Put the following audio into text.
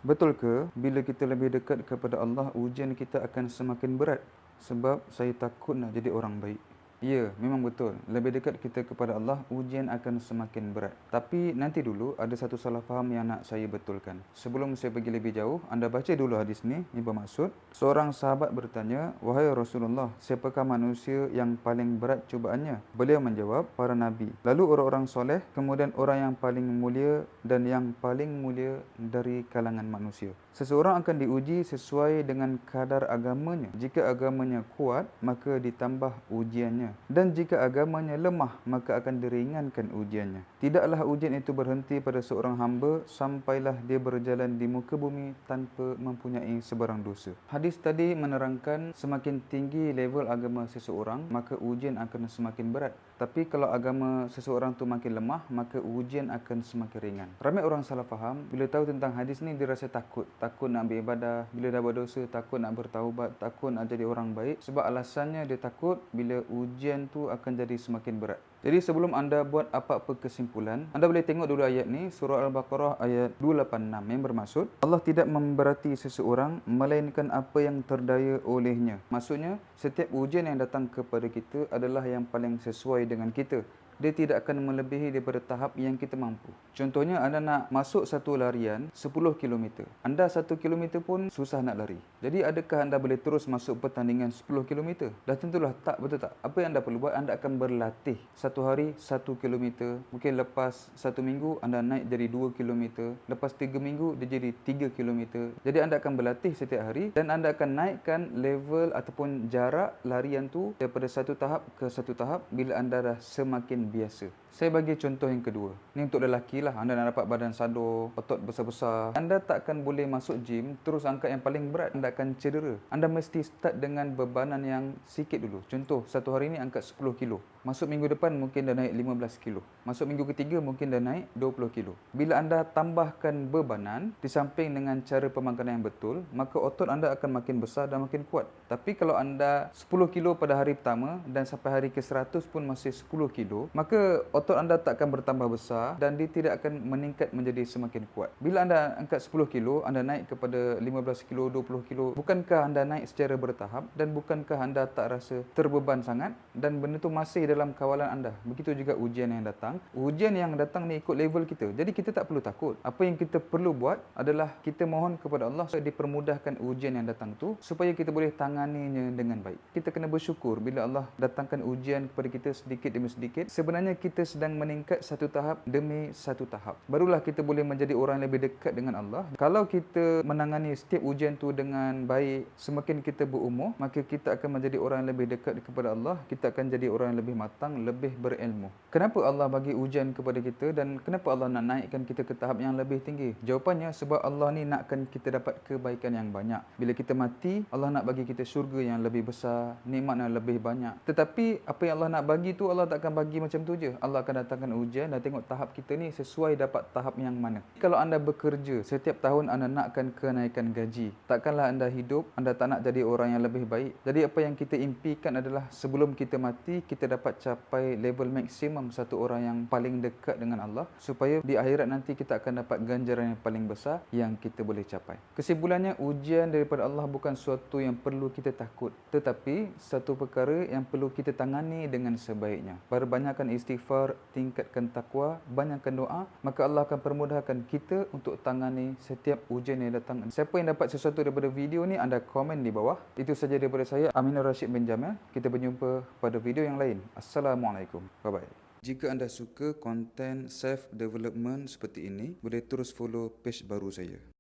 Betul ke bila kita lebih dekat kepada Allah, ujian kita akan semakin berat? Sebab saya takut nak jadi orang baik. Ya, memang betul. Lebih dekat kita kepada Allah, ujian akan semakin berat. Tapi nanti dulu ada satu salah faham yang nak saya betulkan. Sebelum saya pergi lebih jauh, anda baca dulu hadis ni. Ini bermaksud, seorang sahabat bertanya, "Wahai Rasulullah, siapakah manusia yang paling berat cubaannya?" Beliau menjawab, "Para nabi. Lalu orang-orang soleh, kemudian orang yang paling mulia dan yang paling mulia dari kalangan manusia." Seseorang akan diuji sesuai dengan kadar agamanya. Jika agamanya kuat, maka ditambah ujiannya. Dan jika agamanya lemah, maka akan diringankan ujiannya. Tidaklah ujian itu berhenti pada seorang hamba sampailah dia berjalan di muka bumi tanpa mempunyai sebarang dosa. Hadis tadi menerangkan semakin tinggi level agama seseorang, maka ujian akan semakin berat. Tapi kalau agama seseorang tu makin lemah, maka ujian akan semakin ringan. Ramai orang salah faham, bila tahu tentang hadis ni dia rasa takut. Takut nak beribadah, bila dah berdosa, takut nak bertaubat, takut nak jadi orang baik. Sebab alasannya dia takut bila ujian tu akan jadi semakin berat. Jadi sebelum anda buat apa-apa kesimpulan, anda boleh tengok dulu ayat ni, surah Al-Baqarah ayat 286, yang bermaksud, Allah tidak memberati seseorang melainkan apa yang terdaya olehnya. Maksudnya, setiap ujian yang datang kepada kita adalah yang paling sesuai dengan kita. Dia tidak akan melebihi daripada tahap yang kita mampu. Contohnya, anda nak masuk satu larian 10 km. Anda 1 km pun susah nak lari. Jadi, adakah anda boleh terus masuk pertandingan 10 km? Dah tentulah tak, betul tak? Apa yang anda perlu buat, anda akan berlatih. Satu hari 1 km. Mungkin lepas 1 minggu, anda naik jadi 2 km. Lepas 3 minggu, dia jadi 3 km. Jadi, anda akan berlatih setiap hari dan anda akan naikkan level ataupun jarak larian tu daripada satu tahap ke satu tahap bila anda dah semakin biasa. Saya bagi contoh yang kedua. Ni untuk lelaki lah. Anda nak dapat badan sador, otot besar-besar. Anda takkan boleh masuk gym terus angkat yang paling berat. Anda akan cedera. Anda mesti start dengan bebanan yang sikit dulu. Contoh, satu hari ni angkat 10 kilo. Masuk minggu depan mungkin dah naik 15 kilo. Masuk minggu ketiga mungkin dah naik 20 kilo. Bila anda tambahkan bebanan di samping dengan cara pemakanan yang betul, maka otot anda akan makin besar dan makin kuat. Tapi kalau anda 10 kilo pada hari pertama dan sampai hari ke-100 pun masih 10 kilo, maka otot anda tak akan bertambah besar dan dia tidak akan meningkat menjadi semakin kuat. Bila anda angkat 10 kilo, anda naik kepada 15 kilo, 20 kilo, bukankah anda naik secara bertahap dan bukankah anda tak rasa terbeban sangat dan benda tu masih dalam kawalan anda? Begitu juga ujian yang datang. Ujian yang datang ni ikut level kita. Jadi kita tak perlu takut. Apa yang kita perlu buat adalah kita mohon kepada Allah supaya dipermudahkan ujian yang datang tu supaya kita boleh tanganinya dengan baik. Kita kena bersyukur bila Allah datangkan ujian kepada kita sedikit demi sedikit. Sebenarnya kita sedang meningkat satu tahap demi satu tahap. Barulah kita boleh menjadi orang yang lebih dekat dengan Allah. Kalau kita menangani setiap ujian tu dengan baik, semakin kita berumur, maka kita akan menjadi orang yang lebih dekat kepada Allah. Kita akan jadi orang yang lebih matang, lebih berilmu. Kenapa Allah bagi ujian kepada kita dan kenapa Allah nak naikkan kita ke tahap yang lebih tinggi? Jawapannya sebab Allah ni nakkan kita dapat kebaikan yang banyak. Bila kita mati, Allah nak bagi kita syurga yang lebih besar, nikmat yang lebih banyak. Tetapi apa yang Allah nak bagi tu, Allah tak akan bagi macam tu je. Allah akan datangkan ujian dan tengok tahap kita ni sesuai dapat tahap yang mana. Kalau anda bekerja, setiap tahun anda nakkan kenaikan gaji. Takkanlah anda hidup, anda tak nak jadi orang yang lebih baik. Jadi apa yang kita impikan adalah sebelum kita mati, kita dapat capai level maksimum satu orang yang paling dekat dengan Allah supaya di akhirat nanti kita akan dapat ganjaran yang paling besar yang kita boleh capai. Kesimpulannya, ujian daripada Allah bukan suatu yang perlu kita takut, tetapi satu perkara yang perlu kita tangani dengan sebaiknya. Perbanyakkan istighfar, tingkatkan takwa, banyakkan doa, maka Allah akan permudahkan kita untuk tangani setiap ujian yang datang. Siapa yang dapat sesuatu daripada video ni, anda komen di bawah. Itu saja daripada saya, Aminur Rashid bin Jamil. Kita berjumpa pada video yang lain. Assalamualaikum. Bye-bye. Jika anda suka konten self-development seperti ini, boleh terus follow page baru saya.